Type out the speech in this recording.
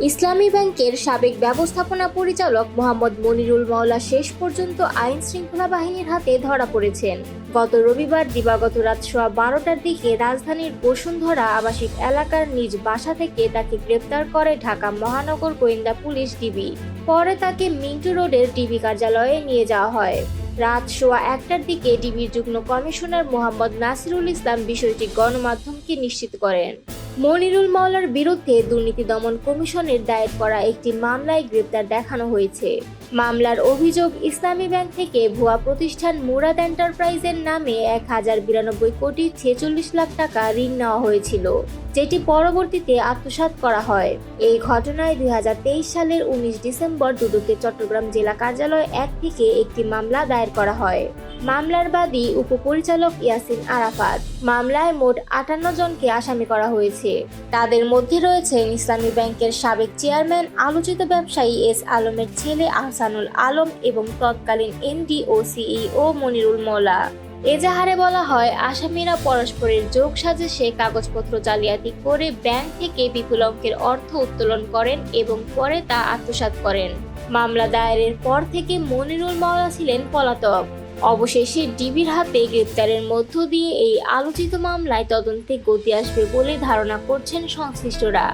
ইসলামী ব্যাংকের সাবেক ব্যবস্থাপনা পরিচালক মোহাম্মদ মনিরুল মাওলা শেষ পর্যন্ত আইন শৃঙ্খলা বাহিনীর হাতে ধরা পড়েছেন। গত রবিবার দিবাগত রাত 12টার দিকে রাজধানীর বসুন্ধরা আবাসিক এলাকার নিজ বাসা থেকে তাকে গ্রেপ্তার করে ঢাকা মহানগর গোয়েন্দা পুলিশ ডিবি। পরে তাকে মিন্টু রোডের ডিবি কার্যালয়ে নিয়ে যাওয়া হয়। রাত 1টার দিকে ডিবির যুগ্ম কমিশনার মোহাম্মদ নাসিরুল ইসলাম বিষয়টি গণমাধ্যমকে নিশ্চিত করেন। মনিরুল মাওলার বিরুদ্ধে দুর্নীতি দমন কমিশনের দায়ের করা একটি মামলায় গ্রেপ্তার দেখানো হয়েছে। মামলার অভিযোগ, ইসলামী ব্যাংক থেকে ভুয়া প্রতিষ্ঠান মুরাদ এন্টারপ্রাইজের নামে 1092 কোটি 46 লাখ টাকা ঋণ নেওয়া হয়েছিল, যেটি পরবর্তীতে আত্মসাৎ করা হয়। এই ঘটনায় 2023 সালের 19 ডিসেম্বর দুদকের চট্টগ্রাম জেলা কার্যালয় 1 থেকে একটি মামলা দায়ের করা হয়। মামলার বাদী উপপরিচালক ইয়াসিন আরাফাত। মামলায় মোট 58 জনকে আসামি করা হয়েছে। তাদের মধ্যে রয়েছেন ইসলামী ব্যাংকের সাবেক চেয়ারম্যান, আলোচিত ব্যবসায়ী এস আলমের ছেলে আহসানুল আলম এবং তৎকালীন এমডি ও সিইও মনিরুল মাওলা। এজাহারে বলা হয়, আসামিরা পরস্পরের যোগ সাজেশে কাগজপত্র জালিয়াতি করে ব্যাংক থেকে বিপুল অঙ্কের অর্থ উত্তোলন করেন এবং পরে তা আত্মসাৎ করেন। মামলা দায়েরের পর থেকে মনিরুল মাওলা ছিলেন পলাতক। অবশেষে ডিবির হাতে গ্রেপ্তারের মধ্য দিয়ে এই আলোচিত মামলায় তদন্তে গতি আসবে বলে ধারণা করছেন সংশ্লিষ্টরা।